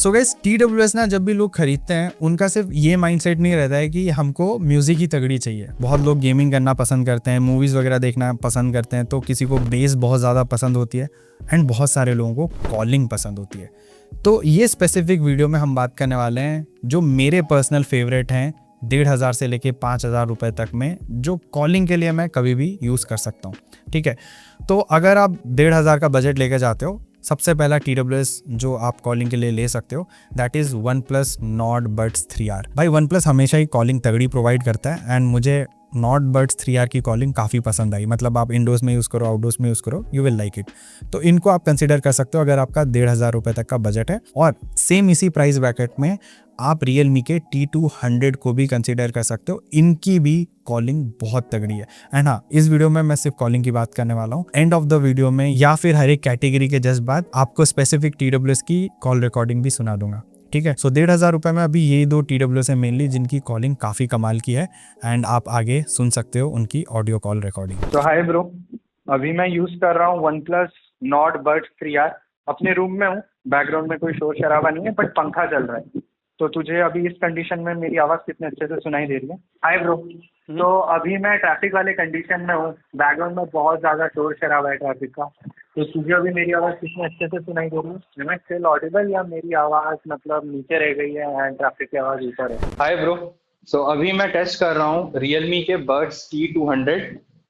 So guys TWS ना जब भी लोग खरीदते हैं उनका सिर्फ ये माइंडसेट नहीं रहता है कि हमको म्यूजिक ही तगड़ी चाहिए। बहुत लोग गेमिंग करना पसंद करते हैं, मूवीज वगैरह देखना पसंद करते हैं, तो किसी को बेस बहुत ज़्यादा पसंद होती है एंड बहुत सारे लोगों को कॉलिंग पसंद होती है। तो ये स्पेसिफिक वीडियो में हम बात करने वाले हैं जो मेरे पर्सनल फेवरेट हैं 1,500 से लेके 5,000 रुपए तक में, जो कॉलिंग के लिए मैं कभी भी यूज़ कर सकता हूँ। ठीक है, तो अगर आप 1,500 का बजट लेके जाते हो, सबसे पहला TWS जो आप कॉलिंग के लिए ले सकते हो that is OnePlus Nord Buds 3R। भाई OnePlus हमेशा ही कॉलिंग तगड़ी प्रोवाइड करता है एंड मुझे Nord Buds 3R की कॉलिंग काफ़ी पसंद आई। मतलब आप इंडोर्स में यूज़ करो, आउटडोर्स में यूज़ करो, यू विल लाइक इट। तो इनको आप कंसिडर कर सकते हो अगर आपका 1,500 रुपये तक का बजट है। और सेम इसी प्राइस ब्रैकेट में आप Realme के T200 को भी कंसिडर कर सकते हो, इनकी भी कॉलिंग बहुत तगड़ी है। एंड हाँ, इस वीडियो में मैं सिर्फ कॉलिंग की बात करने वाला हूँ। एंड ऑफ द वीडियो में या फिर हर एक कैटेगरी के जस्ट बाद आपको स्पेसिफिक TWS की कॉल रिकॉर्डिंग भी सुना दूंगा। ठीक है, सो 1,500 रुपये में अभी ये दो TWS है मेनली जिनकी कॉलिंग काफ़ी कमाल की है एंड आप आगे सुन सकते हो उनकी ऑडियो कॉल रिकॉर्डिंग। तो हाय ब्रो, अभी मैं यूज़ कर रहा हूँ OnePlus Nord Buds 3R। अपने रूम में हूँ, बैकग्राउंड में कोई शोर शराबा नहीं है बट पंखा चल रहा है। तो तुझे अभी इस कंडीशन में मेरी आवाज़ कितने अच्छे से सुनाई दे रही है? हाय ब्रो, तो अभी मैं ट्रैफिक वाले कंडीशन में हूँ, बैकग्राउंड में बहुत ज़्यादा शोर शराबा है ट्रैफिक का। तो तुझे अभी मेरी आवाज़ कितने अच्छे से सुनाई दे रही है? मैं स्टिल ऑडिबल या मेरी आवाज़ मतलब नीचे रह गई है एंड ट्रैफिक की आवाज़ ऊपर है? हाय ब्रो, सो अभी मैं टेस्ट कर रहा हूँ Realme के Buds T200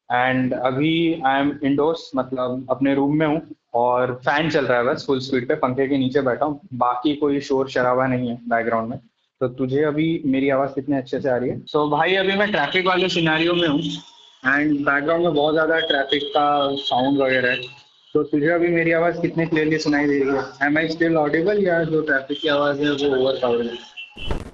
एंड अभी आई एम इंडोर्स, मतलब अपने रूम में हूँ और फैन चल रहा है बस फुल स्पीड पे, पंखे के नीचे बैठा हूँ, बाकी कोई शोर शराबा नहीं है बैकग्राउंड में। तो तुझे अभी मेरी आवाज़ कितने अच्छे से आ रही है? सो भाई अभी मैं ट्रैफिक वाले सिनेरियो में हूँ एंड बैकग्राउंड में बहुत ज़्यादा ट्रैफिक का साउंड वगैरह है। तो तुझे अभी मेरी आवाज़ कितने क्लियरली सुनाई दे रही है? एम आई स्टिल ऑडिबल या जो ट्रैफिक की आवाज़ है वो ओवर पावर्ड है?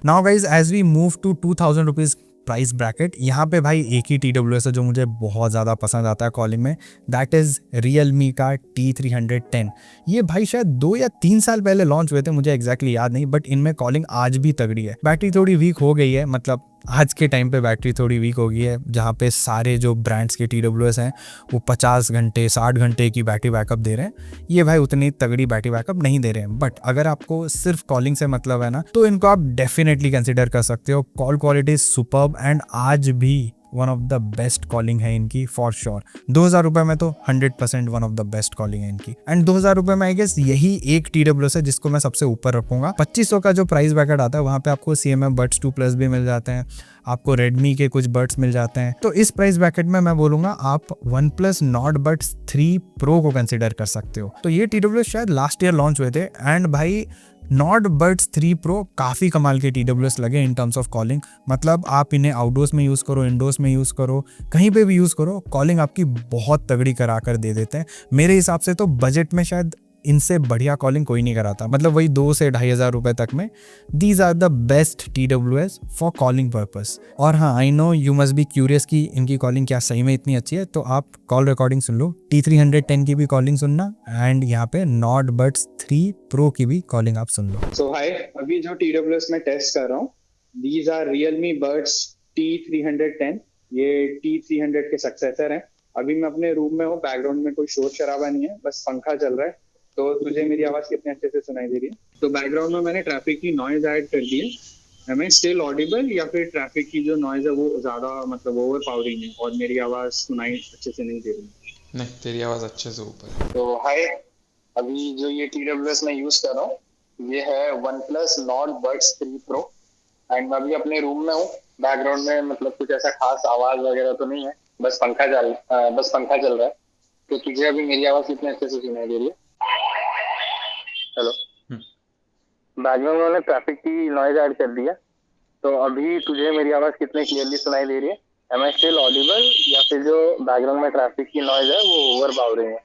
Now guys as we move to 2,000 rupees price bracket, यहाँ पे भाई एक ही TWS है जो मुझे बहुत ज़्यादा पसंद आता है कॉलिंग में, दैट इज़ Realme का T310। ये भाई शायद 2 या 3 साल पहले लॉन्च हुए थे, मुझे एग्जैक्टली याद नहीं, बट इनमें कॉलिंग आज भी तगड़ी है। बैटरी थोड़ी वीक हो गई है, मतलब आज के टाइम पे बैटरी थोड़ी वीक हो गई है, जहाँ पे सारे जो ब्रांड्स के TWS हैं वो 50 घंटे 60 घंटे की बैटरी बैकअप दे रहे हैं। ये भाई उतनी तगड़ी बैटरी बैकअप नहीं दे रहे हैं, बट अगर आपको सिर्फ कॉलिंग से मतलब है ना, तो इनको आप डेफिनेटली कंसिडर कर सकते हो। कॉल क्वालिटी सुपर्ब एंड आज भी one of the best calling है इनकी फॉर श्योर। 2,000 रुपये में तो 100% one of the best calling है इनकी। एंड 2,000 रुपये में आई गेस यही एक TWS है जिसको मैं सबसे ऊपर रखूंगा। 2,500 का जो प्राइस ब्रैकेट आता है वहाँ पे आपको CMF Buds 2 Plus भी मिल जाते हैं, आपको Redmi के कुछ बड्स मिल जाते हैं। तो इस प्राइस ब्रैकेट में मैं बोलूंगा आप OnePlus Nord Buds 3 Pro को कंसिडर कर सकते हो। तो ये TWS शायद लास्ट ईयर लॉन्च हुए थे एंड भाई Nord Buds 3 Pro काफ़ी कमाल के TWS लगे इन टर्म्स ऑफ कॉलिंग। मतलब आप इन्हें आउटडोर्स में यूज़ करो, इंडोर्स में यूज़ करो, कहीं पे भी यूज़ करो, कॉलिंग आपकी बहुत तगड़ी करा कर दे देते हैं। मेरे हिसाब से तो बजट में शायद इनसे बढ़िया कॉलिंग कोई नहीं कराता, मतलब वही 2 से 2,500 रुपये तक में। These are the best TWS for calling purpose. और हाँ, I know you must be curious कि इनकी कॉलिंग क्या सही में इतनी अच्छी है, तो आप कॉल रिकॉर्डिंग सुन लो, T310 की भी कॉलिंग सुनना एंड यहाँ पे Nord Buds 3 Pro की भी कॉलिंग आप सुन लो। सो हाय, अभी जो TWS में टेस्ट कर रहा हूँ, these are Realme Buds T310। ये T300 के सक्सेसर हैं। अभी मैं अपने रूम में हूँ, बैकग्राउंड में कोई शोर शराबा नहीं है, बस पंखा चल रहा है। तो तुझे मेरी आवाज़ कितने अच्छे से सुनाई दे रही है? तो बैकग्राउंड में मैंने ट्रैफिक की नॉइज ऐड कर दी है। एम आई स्टिल ऑडिबल या फिर ट्रैफिक की जो नॉइज है वो ज़्यादा मतलब ओवर पावरिंग है और मेरी आवाज़ सुनाई अच्छे से नहीं दे रही? नहीं, तेरी आवाज़ अच्छे से ऊपर है। तो हाय, अभी जो ये TWS मैं यूज़ कर रहा हूँ ये है OnePlus Nord Buds 3 Pro and मैं अभी अपने रूम में हूँ। बैकग्राउंड में मतलब कुछ ऐसा खास आवाज़ वगैरह तो नहीं है, बस पंखा चल रहा है। तो तुझे अभी मेरी आवाज़ कितने अच्छे से सुनाई दे रही है? हेलो, बैकग्राउंड में मैंने ट्रैफिक की नॉइज ऐड कर दी है। तो अभी तुझे मेरी आवाज़ कितने क्लियरली सुनाई दे रही है? एम आई स्टिल ऑडिबल या फिर जो बैकग्राउंड में ट्रैफिक की नॉइज है वो ओवर पावरिंग है?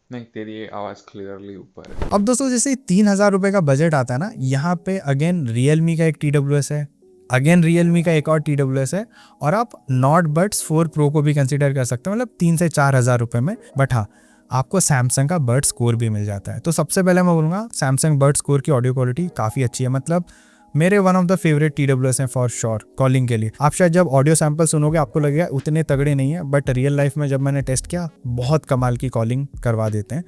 नहीं, तेरी आवाज़ क्लियरली ऊपर है। अब दोस्तों जैसे 3,000 रुपये का बजट आता है ना, यहाँ पे अगेन Realme का एक TWS है, अगेन Realme का एक और TWS है, और आप Nord Buds 4 Pro को भी कंसिडर कर सकते हो, मतलब 3 से 4,000 रुपये में। बट हाँ, आपको Samsung का Buds Core भी मिल जाता है। तो सबसे पहले मैं बोलूँगा Samsung Buds Core की ऑडियो क्वालिटी काफ़ी अच्छी है। मतलब मेरे one of the favourite TWS हैं फॉर श्योर कॉलिंग के लिए। आप शायद जब ऑडियो सैंपल सुनोगे आपको लगेगा उतने तगड़े नहीं है, बट रियल लाइफ में जब मैंने टेस्ट किया बहुत कमाल की कॉलिंग करवा देते हैं।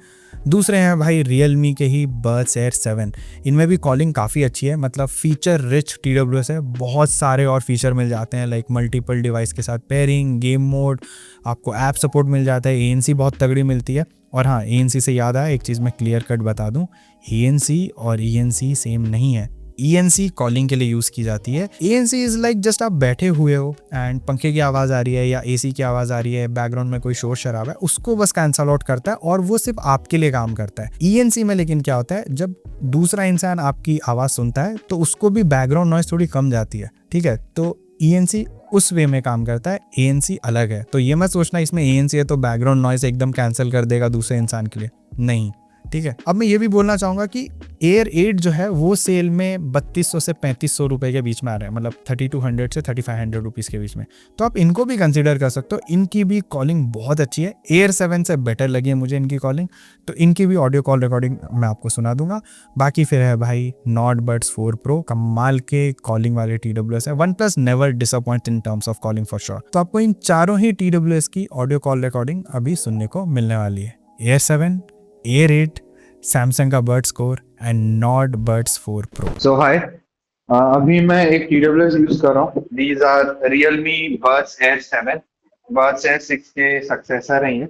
दूसरे हैं भाई Realme के ही Buds Air 7। इनमें भी कॉलिंग काफ़ी अच्छी है, मतलब फीचर रिच TWS है, बहुत सारे और फीचर मिल जाते हैं लाइक मल्टीपल डिवाइस के साथ पेयरिंग, गेम मोड, आपको ऐप सपोर्ट मिल जाता है, ANC बहुत तगड़ी मिलती है। और हाँ, ANC से याद आया एक चीज़ मैं क्लियर कट बता दूं, ANC और ENC सेम नहीं है। ENC कॉलिंग के लिए यूज़ की जाती है, ANC इज़ लाइक जस्ट आप बैठे हुए हो एंड पंखे की आवाज़ आ रही है या AC की आवाज़ आ रही है, बैकग्राउंड में कोई शोर शराब है, उसको बस कैंसल आउट करता है और वो सिर्फ आपके लिए काम करता है। ENC में लेकिन क्या होता है, जब दूसरा इंसान आपकी आवाज़ सुनता है तो उसको भी बैकग्राउंड नॉइस थोड़ी कम जाती है, ठीक है। तो ENC उस वे में काम करता है, ANC अलग है। तो ये मत सोचना इसमें ANC है तो बैकग्राउंड नॉइस एकदम कैंसिल कर देगा दूसरे इंसान के लिए, नहीं, ठीक है। अब मैं ये भी बोलना चाहूँगा कि Air 8 जो है वो सेल में 3200 से 3500 रुपए के बीच में आ रहा है, मतलब 3200 से 3500 रुपीज़ के बीच में। तो आप इनको भी कंसिडर कर सकते हो, इनकी भी कॉलिंग बहुत अच्छी है। Air 7 से बेटर लगी है मुझे इनकी कॉलिंग, तो इनकी भी ऑडियो कॉल रिकॉर्डिंग मैं आपको सुना दूंगा। बाकी फिर है भाई Nord Buds 4 Pro, कमाल के कॉलिंग वाले TWS है। OnePlus never disappoint in terms of calling for sure. तो आपको इन चारों ही TWS की ऑडियो कॉल रिकॉर्डिंग अभी सुनने को मिलने वाली है। Air 7, Air 8, सैमसंग का Buds Core and Nord Buds 4 Pro। So hi, अभी मैं एक TWS यूज कर रहा हूँ। These are Realme Buds Air 7, Buds Air 6 के सक्सेसर हैं ये।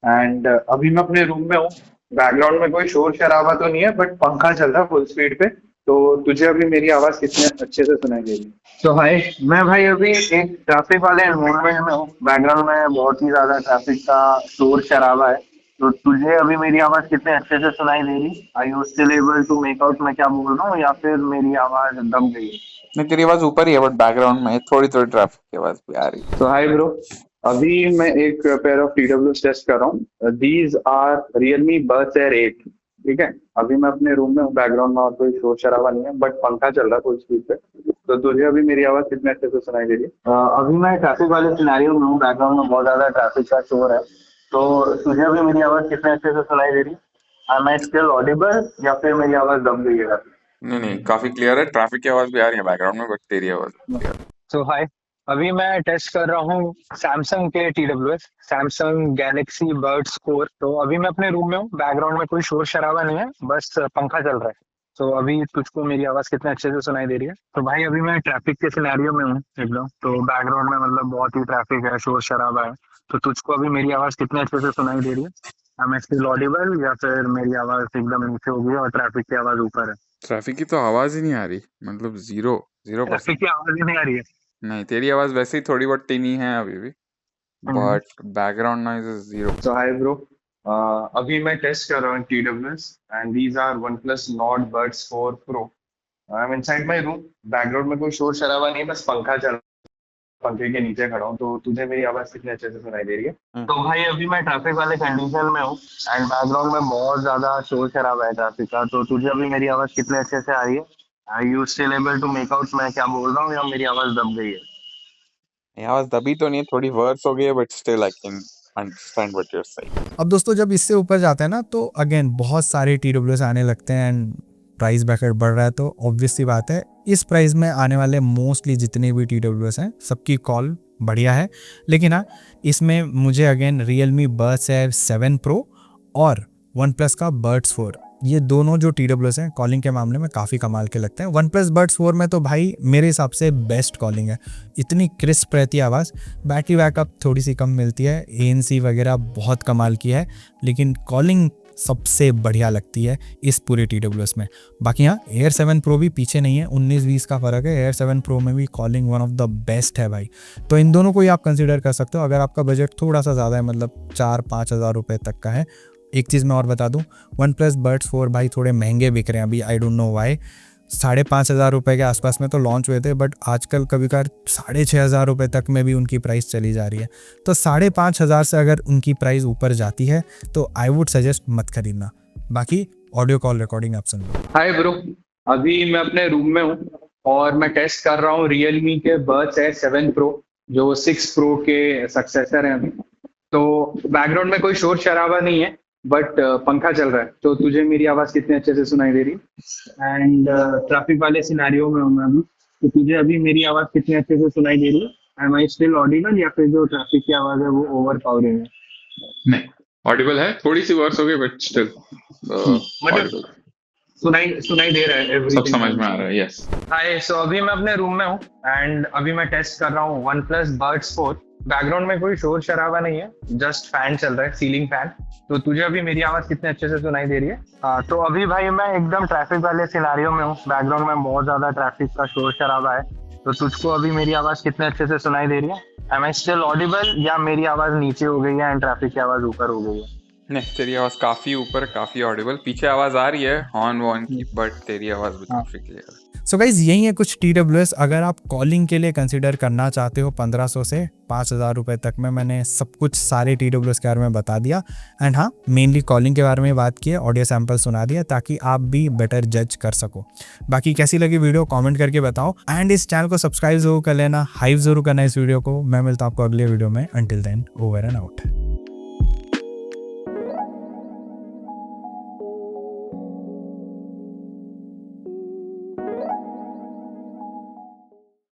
एंड अभी मैं अपने रूम में हूँ, बैकग्राउंड में कोई शोर शराबा तो नहीं है, बट पंखा चल रहा है फुल स्पीड पे। तो तुझे अभी मेरी आवाज कितने अच्छे से सुनाई देगी? सो हाय, मैं भाई अभी एक ट्रैफिक वाले एनवायरनमेंट में हूँ। बैकग्राउंड में बहुत ही ज्यादा ट्रैफिक का शोर शराबा है। तो तुझे अभी मेरी आवाज कितने अच्छे से सुनाई दे रही? Are you still able to make out मैं क्या बोल रहा हूँ, या फिर मेरी आवाज दब गई है? नहीं, तेरी आवाज ऊपर ही है, बट बैकग्राउंड में थोड़ी थोड़ी ट्रैफिक की आवाज भी आ रही है। तो हाय ब्रो, अभी मैं एक पेयर ऑफ TWS टेस्ट कर रहा हूँ। These are Realme Buds Air 8, ठीक है। अभी मैं अपने रूम में हूँ, बैकग्राउंड में और कोई शोर शराबा नहीं है, बट पंखा चल रहा है फुल स्पीड पे। तो तुझे अभी मेरी आवाज कितने अच्छे से सुनाई दे रही है? अभी मैं ट्रैफिक वाले सिनेरियो में हूँ, बैकग्राउंड में बहुत ज्यादा ट्रैफिक का शोर है। तो तुझे अभी मेरी आवाज कितने अच्छे से सुनाई दे रही है? Am I still audible या फिर मेरी आवाज दब गई है? नहीं नहीं, काफी क्लियर है, ट्रैफिक की आवाज भी आ रही है बैकग्राउंड में, बट तेरी आवाज क्लियर। सो हाय, अभी मैं टेस्ट कर रहा हूँ सैमसंग के TWS, Samsung Galaxy birds core. तो अभी मैं अपने रूम में हूँ, बैकग्राउंड में कोई शोर शराबा नहीं है, बस पंखा चल रहा है। तो अभी तुझको मेरी आवाज कितने अच्छे से सुनाई दे रही है? तो भाई अभी मैं ट्रैफिक के सिनेरियो में हूँ एकदम, तो बैकग्राउंड में मतलब बहुत ही ट्रैफिक है, शोर शराबा है। तो तुझको अभी मेरी आवाज कितने अच्छे से सुनाई दे रही है? Am I still audible या फिर मेरी आवाज एकदम नीचे हो गई है और ट्रैफिक की आवाज ऊपर है? ट्रैफिक की तो आवाज ही नहीं आ रही, मतलब 0% ट्रैफिक की आवाज ही नहीं आ रही है? नहीं, तेरी आवाज वैसे ही थोड़ी बहुत टीनी है अभी भी, but background noise is 0। So hi bro, अभी मैं टेस्ट कर रहा हूँ TWS and these are OnePlus Nord Buds 4 Pro. I'm inside my room, background में कोई शोर शराबा नहीं है, बस पंखा चल रहा है, पंखे के नीचे खड़ा हूँ। तो तुझे मेरी आवाज कितने अच्छे से सुनाई दे रही है? तो भाई अभी मैं ट्रैफिक वाले कंडीशन में हूँ एंड बैकग्राउंड में बहुत ज्यादा शोर शराबा है ट्रैफिक का। तो तुझे अभी मेरी आवाज कितने अच्छे से आ रही है? Are you still able to make out मैं क्या बोल रहा हूँ, या मेरी आवाज दब गई है? ये आवाज दबी तो नहीं है, थोड़ी वर्स हो गई है, but still I can understand what you are saying. अब दोस्तों जब इससे ऊपर जाते हैं ना तो अगेन बहुत सारे TWS आने लगते हैं एंड प्राइस ब्रैकेट बढ़ रहा है, तो ऑब्वियस सी बात है इस प्राइस में आने वाले मोस्टली जितने भी TWS हैं सबकी कॉल बढ़िया है। लेकिन हाँ, इसमें मुझे again Realme Buds Air 7 Pro और OnePlus का Buds 4, ये दोनों जो TWS हैं कॉलिंग के मामले में काफ़ी कमाल के लगते हैं। OnePlus Buds 4 में तो भाई मेरे हिसाब से बेस्ट कॉलिंग है, इतनी क्रिस्प रहती है आवाज़, बैटरी बैकअप थोड़ी सी कम मिलती है, ANC वगैरह बहुत कमाल की है, लेकिन कॉलिंग सबसे बढ़िया लगती है इस पूरे TWS में। बाकी हाँ, Air 7 Pro भी पीछे नहीं है, 19-20 का फ़र्क है। Air 7 Pro में भी calling one of the best है भाई। तो इन दोनों को ही आप कंसिडर कर सकते हो अगर आपका बजट थोड़ा सा ज़्यादा है, मतलब 4-5 हज़ार रुपये तक का है। एक चीज़ मैं और बता दूं, OnePlus Buds 4 भाई थोड़े महंगे बिक रहे हैं अभी, आई डोंट नो वाई। 5,500 रुपये के आसपास में तो लॉन्च हुए थे, बट आजकल कभी कभार 6,500 रुपये तक में भी उनकी प्राइस चली जा रही है। तो 5,500 से अगर उनकी प्राइस ऊपर जाती है तो आई वुड सजेस्ट मत खरीदना। बाकी ऑडियो कॉल रिकॉर्डिंग आप सुन लो। हाय ब्रो, अभी मैं अपने रूम में हूँ और मैं टेस्ट कर रहा हूँ Realme के Buds Air 7 Pro, जो 6 Pro के सक्सेसर हैं अभी। तो बैकग्राउंड में कोई शोर शराबा नहीं है, बट पंखा चल रहा है, तो तुझे मेरी आवाज कितने अच्छे से सुनाई दे रही है? एंड ट्रैफिक वाले सिनारियो में हूँ मैं अभी, तो तुझे अभी मेरी आवाज कितने अच्छे से सुनाई दे रही है? एम आई स्टिल ऑडिबल या फिर जो ट्रैफिक की आवाज है वो ओवर पावरिंग है? नहीं, ऑडिबल है, थोड़ी सी वर्स हो गई बट स्टिल मतलब ऑडिबल, सुनाई सुनाई दे रहा है सब एवरीथिंग? समझ में आ रहा है। यस, हाय, सो अभी मैं अपने रूम में हूँ एंड अभी मैं टेस्ट कर रहा हूँ वन प्लस बर्ड्स 4। बैकग्राउंड में कोई शोर शराबा नहीं है, जस्ट फैन चल रहा है, सीलिंग फैन। तो तुझे अभी मेरी आवाज कितने अच्छे से सुनाई दे रही है? तो अभी भाई मैं एकदम ट्रैफिक वाले सिनारियो में हूँ, बैकग्राउंड में बहुत ज्यादा ट्रैफिक का शोर शराबा है। तो तुझको अभी मेरी आवाज कितने अच्छे से सुनाई दे रही है? एम आई स्टिल ऑडिबल या मेरी आवाज नीचे हो गई है एंड ट्रैफिक की आवाज ऊपर हो गई है? नहीं, तेरी आवाज काफी ऊपर, काफी ऑडिबल। पीछे आवाज आ रही है हॉर्न वॉर्न की, बट तेरी आवाज भी काफी क्लियर है। सो गाइज यही है कुछ TWS अगर आप कॉलिंग के लिए कंसिडर करना चाहते हो 1500 से 5000 रुपये तक में। मैंने सब कुछ सारे TWS के बारे में बता दिया एंड हाँ मेनली कॉलिंग के बारे में बात की है, ऑडियो सैंपल सुना दिया ताकि आप भी बेटर जज कर सको। बाकी कैसी लगी वीडियो कमेंट करके बताओ एंड इस चैनल को सब्सक्राइब जरूर कर लेना, हाइप जरूर करना इस वीडियो को। मैं मिलता हूँ आपको अगले वीडियो में। Until then, over and out.